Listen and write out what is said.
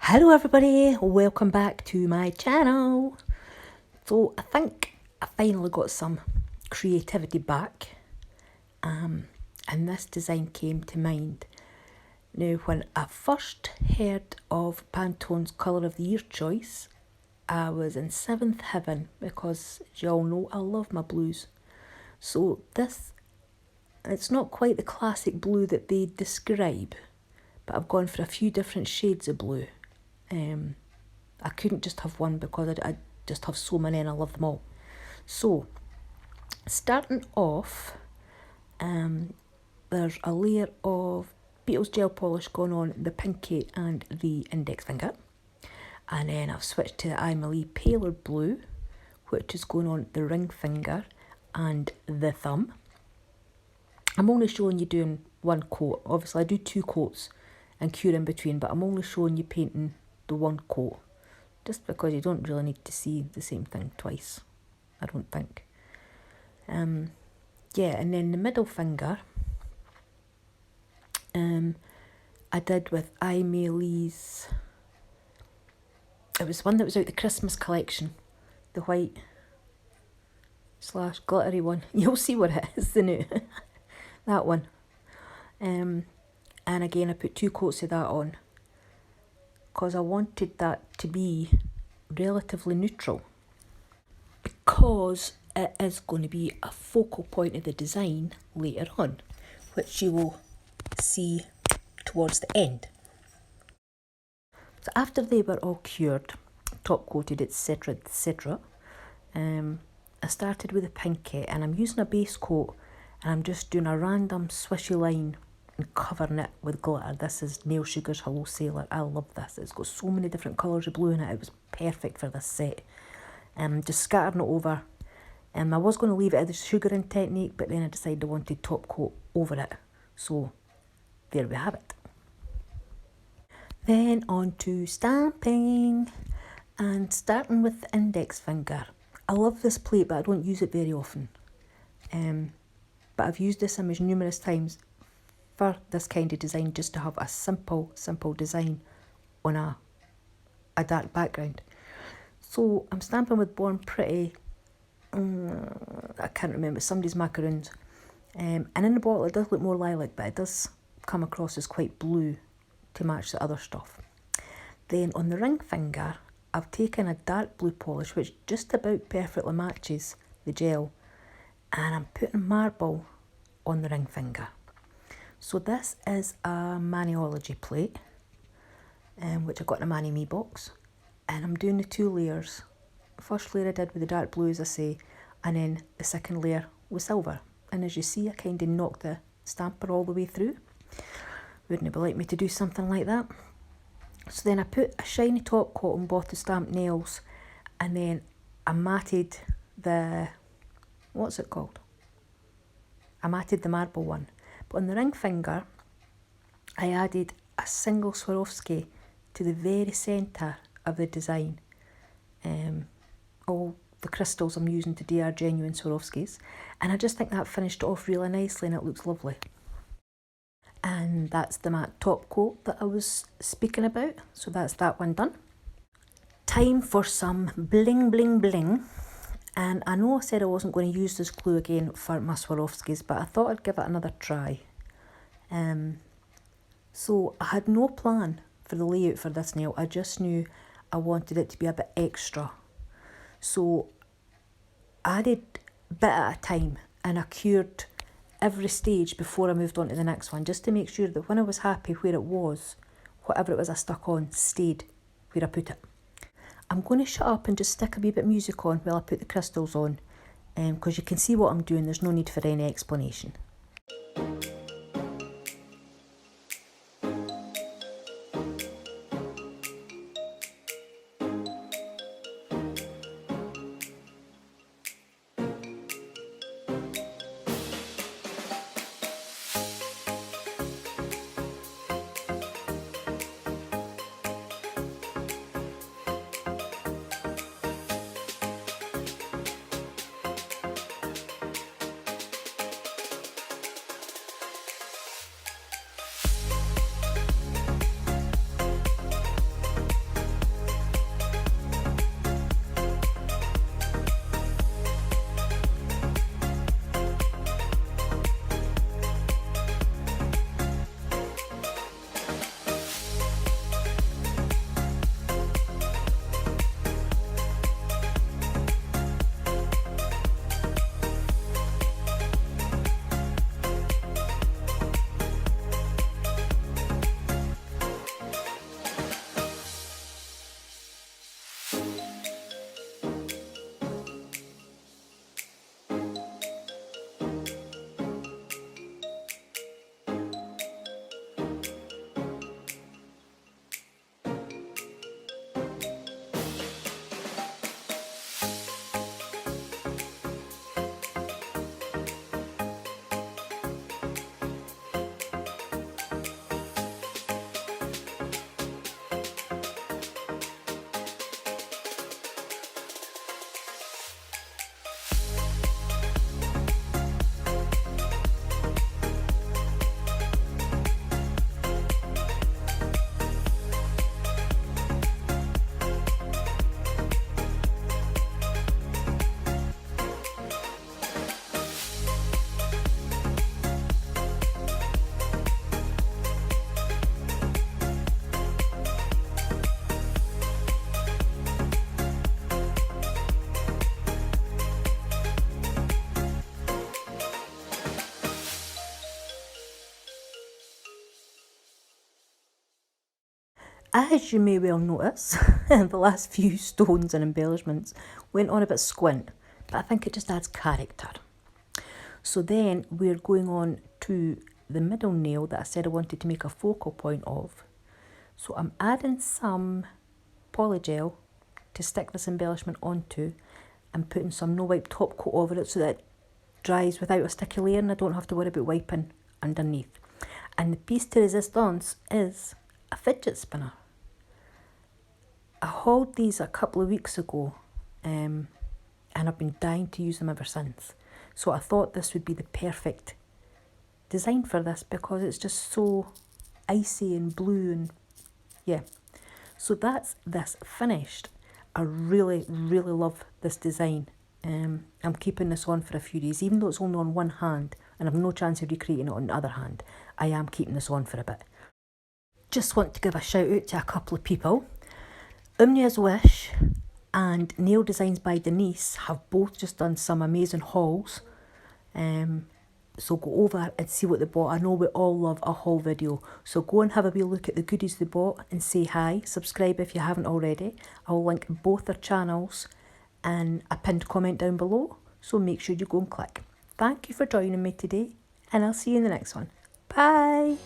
Hello everybody, welcome back to my channel. So I think I finally got some creativity back and this design came to mind. Now when I first heard of Pantone's colour of the year choice, I was in seventh heaven because as you all know I love my blues. So it's not quite the classic blue that they describe, but I've gone for a few different shades of blue. I couldn't just have one because I just have so many and I love them all. So, starting off, there's a layer of Beetles gel polish going on the pinky and the index finger. And then I've switched to the aimeili paler blue, which is going on the ring finger and the thumb. I'm only showing you doing one coat. Obviously I do two coats and cure in between, but I'm only showing you painting the one coat. Just because you don't really need to see the same thing twice, I don't think. Yeah, and then the middle finger, I did with aimeili's. It was one that was out the Christmas collection, the white / glittery one. You'll see what it is, the new that one. And again, I put two coats of that on because I wanted that to be relatively neutral, because it is going to be a focal point of the design later on, which you will see towards the end. So after they were all cured, top coated, etc, I started with the pinky and I'm using a base coat and I'm just doing a random swishy line and covering it with glitter. This is Nail Sugar's Hello Sailor. I love this. It's got so many different colours of blue in it. It was perfect for this set. Just scattering it over. I was going to leave it as a sugaring technique, but then I decided I wanted top coat over it. So there we have it. Then on to stamping, and starting with the index finger. I love this plate, but I don't use it very often. But I've used this image numerous times for this kind of design, just to have a simple design on a dark background. So I'm stamping with Born Pretty, I can't remember, somebody's macaroons. And in the bottle it does look more lilac, but it does come across as quite blue to match the other stuff. Then on the ring finger, I've taken a dark blue polish, which just about perfectly matches the gel, and I'm putting marble on the ring finger. So this is a Maniology plate, which I got in a Mani Me box, and I'm doing the two layers. First layer I did with the dark blue, as I say, and then the second layer with silver. And as you see, I kind of knocked the stamper all the way through. Wouldn't it be like me to do something like that? So then I put a shiny top coat on both the stamped nails, and then I matted the, what's it called? I matted the marble one. But on the ring finger, I added a single Swarovski to the very centre of the design. All the crystals I'm using today are genuine Swarovskis, and I just think that finished it off really nicely and it looks lovely. And that's the matte top coat that I was speaking about, so that's that one done. Time for some bling bling bling. And I know I said I wasn't going to use this glue again for my Swarovskis, but I thought I'd give it another try. So I had no plan for the layout for this nail. I just knew I wanted it to be a bit extra. So I added a bit at a time, and I cured every stage before I moved on to the next one, just to make sure that when I was happy where it was, whatever it was I stuck on stayed where I put it. I'm going to shut up and just stick a wee bit of music on while I put the crystals on, because you can see what I'm doing, there's no need for any explanation. As you may well notice, the last few stones and embellishments went on a bit squint, but I think it just adds character. So then we're going on to the middle nail that I said I wanted to make a focal point of. So I'm adding some polygel to stick this embellishment onto and putting some no wipe top coat over it so that it dries without a sticky layer and I don't have to worry about wiping underneath. And the piece de resistance is a fidget spinner. I hauled these a couple of weeks ago and I've been dying to use them ever since. So I thought this would be the perfect design for this because it's just so icy and blue and yeah. So that's this finished. I really, really love this design. I'm keeping this on for a few days, even though it's only on one hand and I've no chance of recreating it on the other hand. I am keeping this on for a bit. Just want to give a shout out to a couple of people. Umnia's Wish and Nail Designs by Denise have both just done some amazing hauls. So go over and see what they bought. I know we all love a haul video. So go and have a wee look at the goodies they bought and say hi. Subscribe if you haven't already. I'll link both their channels in a pinned comment down below. So make sure you go and click. Thank you for joining me today and I'll see you in the next one. Bye.